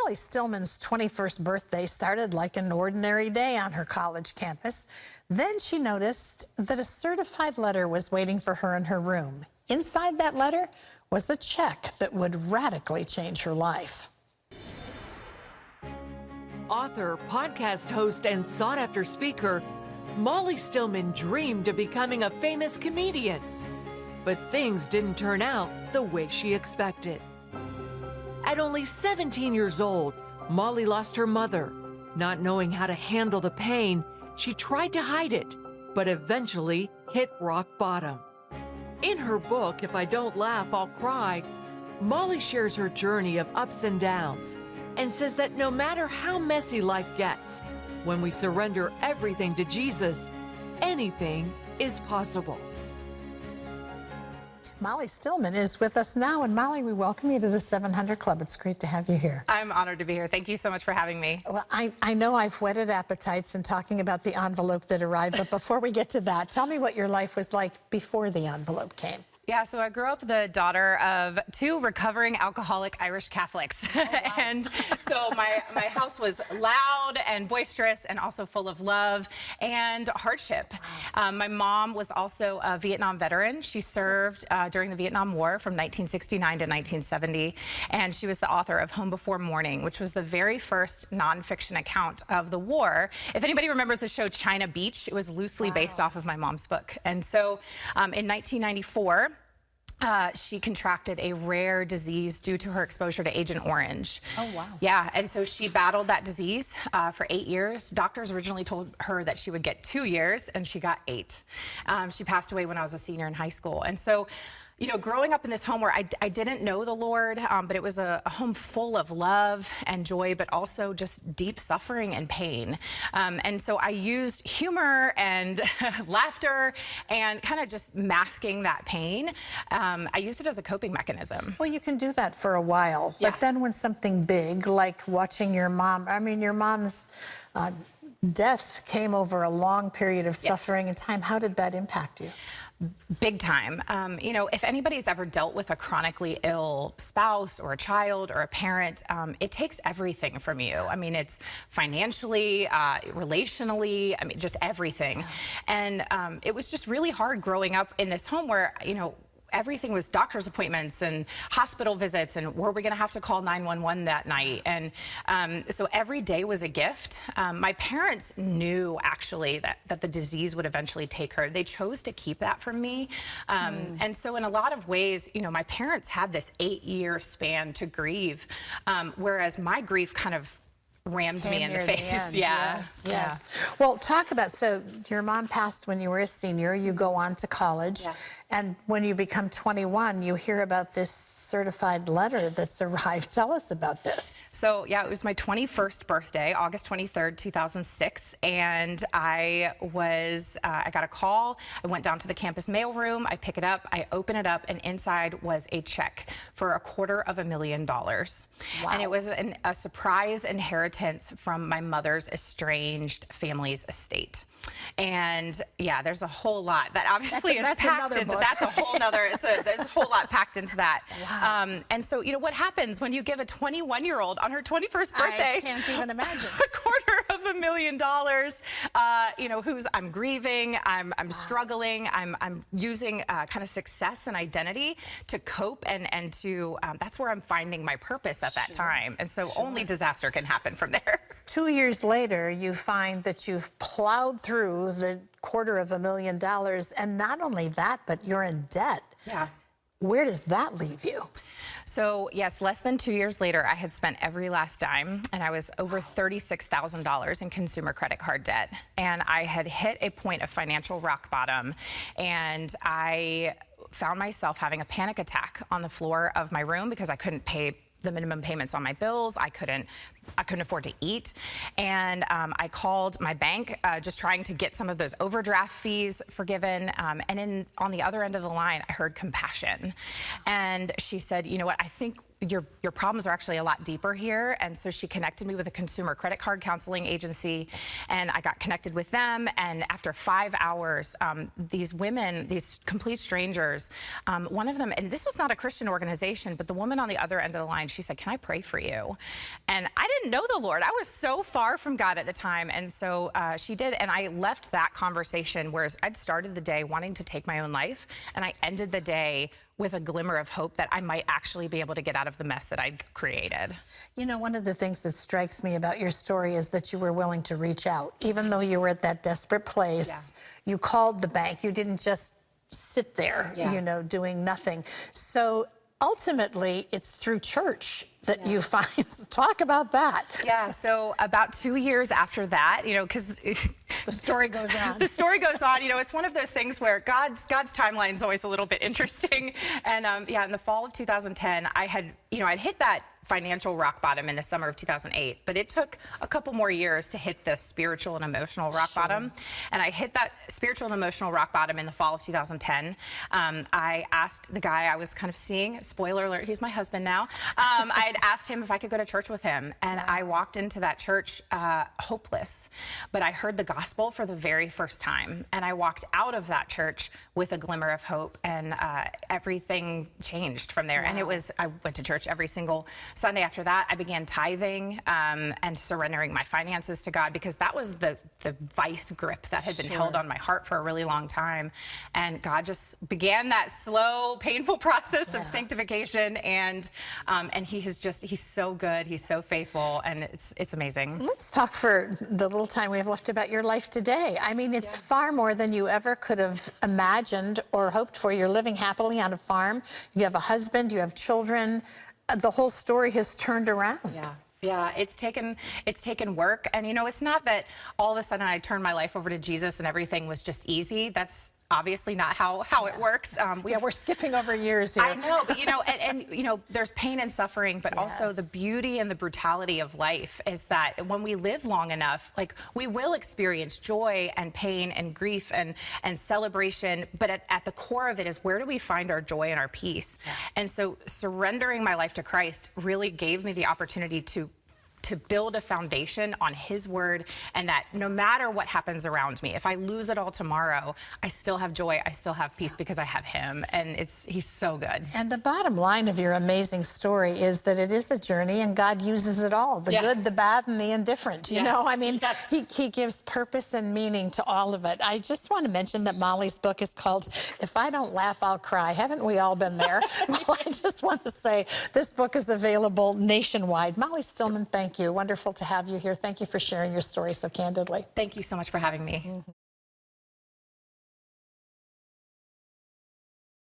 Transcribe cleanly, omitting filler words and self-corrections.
Molly Stillman's 21st birthday started like an ordinary day on her college campus. Then she noticed that a certified letter was waiting for her in her room. Inside that letter was a check that would radically change her life. Author, podcast host, and sought-after speaker, Molly Stillman dreamed of becoming a famous comedian. But things didn't turn out the way she expected. At only 17 years old, Molly lost her mother. Not knowing how to handle the pain, she tried to hide it, but eventually hit rock bottom. In her book, If I Don't Laugh, I'll Cry, Molly shares her journey of ups and downs and says that no matter how messy life gets, when we surrender everything to Jesus, anything is possible. Molly Stillman is with us now. And Molly, we welcome you to the 700 Club. It's great to have you here. I'm honored to be here. Thank you so much for having me. Well, I know I've whetted appetites in talking about the envelope that arrived, but before we get to that, tell me what your life was like before the envelope came. Yeah, so I grew up the daughter of two recovering alcoholic Irish Catholics. Oh, wow. And so my house was loud and boisterous and also full of love and hardship. Wow. My mom was also a Vietnam veteran. She served during the Vietnam War from 1969 to 1970, and she was the author of Home Before Morning, which was the very first nonfiction account of the war. If anybody remembers the show China Beach, it was loosely based off of my mom's book. And so in 1994, she contracted a rare disease due to her exposure to Agent Orange. Oh, wow. Yeah, and so she battled that disease for 8 years. Doctors originally told her that she would get 2 years, and she got 8. She passed away when I was a senior in high school. And so, you know, growing up in this home where I didn't know the Lord, but it was a home full of love and joy, but also just deep suffering and pain. And so I used humor and laughter and kind of just masking that pain. I used it as a coping mechanism. Well, you can do that for a while, but then when something big, like watching your mom, I mean, your mom's death came over a long period of suffering and time. How did that impact you? Big time. You know, if anybody's ever dealt with a chronically ill spouse or a child or a parent, it takes everything from you. I mean, it's financially, relationally, I mean, just everything. And it was just really hard growing up in this home where, you know, everything was doctor's appointments and hospital visits, and were we going to have to call 911 that night? And so every day was a gift. My parents knew actually that the disease would eventually take her. They chose to keep that from me. And so in a lot of ways, you know, my parents had this 8-year span to grieve, whereas my grief kind of rammed me in the face. Yes. Well, talk about, so your mom passed when you were a senior, you go on to college, and when you become 21, you hear about this certified letter that's arrived. Tell us about this. So, yeah, it was my 21st birthday, August 23rd, 2006, and I got a call. I went down to the campus mailroom, I pick it up, I open it up, and inside was a check for $250,000. Wow. And it was a surprise inheritance from my mother's estranged family's estate. And yeah, there's a whole lot that obviously is packed into. That's a whole nother. There's a whole lot packed into that. Wow. And so, you know, what happens when you give a 21-year-old on her 21st birthday? I can't even imagine. $250,000. You know, I'm grieving. I'm struggling. I'm using kind of success and identity to cope and to. That's where I'm finding my purpose at that time. And so only disaster can happen from there. 2 years later, you find that you've plowed through the $250,000, and not only that, but you're in debt. Yeah. Where does that leave you? So, yes, less than 2 years later, I had spent every last dime, and I was over $36,000 in consumer credit card debt. And I had hit a point of financial rock bottom, and I found myself having a panic attack on the floor of my room because I couldn't pay the minimum payments on my bills. I couldn't afford to eat. And I called my bank, just trying to get some of those overdraft fees forgiven. And on the other end of the line, I heard compassion. And she said, you know what, I think your problems are actually a lot deeper here. And so she connected me with a consumer credit card counseling agency, and I got connected with them. And after 5 hours, these women, these complete strangers, one of them, and this was not a Christian organization, but the woman on the other end of the line, she said, "Can I pray for you?" And I didn't know the Lord. I was so far from God at the time. And so she did. And I left that conversation where I'd started the day wanting to take my own life, and I ended the day with a glimmer of hope that I might actually be able to get out of the mess that I'd created. You know, one of the things that strikes me about your story is that you were willing to reach out. Even though you were at that desperate place, you called the bank. You didn't just sit there, you know, doing nothing. So ultimately, it's through church that you find, talk about that. Yeah, so about 2 years after that, you know, because the story goes on. The story goes on. You know, it's one of those things where God's timeline is always a little bit interesting. And yeah, in the fall of 2010, I'd hit that financial rock bottom in the summer of 2008, but it took a couple more years to hit the spiritual and emotional rock bottom. And I hit that spiritual and emotional rock bottom in the fall of 2010. I asked the guy I was kind of seeing, spoiler alert, he's my husband now. I had asked him if I could go to church with him, and I walked into that church hopeless, but I heard the gospel for the very first time, and I walked out of that church with a glimmer of hope, and everything changed from there. And I went to church every single Sunday after that. I began tithing and surrendering my finances to God, because that was the vice grip that had been held on my heart for a really long time. And God just began that slow, painful process of sanctification, and he's so good, he's so faithful, and it's amazing. Let's talk for the little time we have left about your life today. I mean, it's far more than you ever could have imagined or hoped for. You're living happily on a farm. You have a husband, you have children. The whole story has turned around. Yeah, it's taken work. And you know, it's not that all of a sudden I turned my life over to Jesus and everything was just easy. That's obviously not how it works. We're skipping over years here. I know, but you know, and you know, there's pain and suffering, but also the beauty and the brutality of life is that when we live long enough, like, we will experience joy and pain and grief and celebration, but at the core of it is, where do we find our joy and our peace? And so surrendering my life to Christ really gave me the opportunity to build a foundation on his word, and that no matter what happens around me, if I lose it all tomorrow, I still have joy, I still have peace, because I have him, and he's so good. And the bottom line of your amazing story is that it is a journey, and God uses it all, the good, the bad, and the indifferent. You know, I mean, he gives purpose and meaning to all of it. I just want to mention that Molly's book is called If I Don't Laugh, I'll Cry. Haven't we all been there? Well, I just want to say this book is available nationwide. Molly Stillman, thank you. Wonderful to have you here. Thank you for sharing your story so candidly. Thank you so much for having me.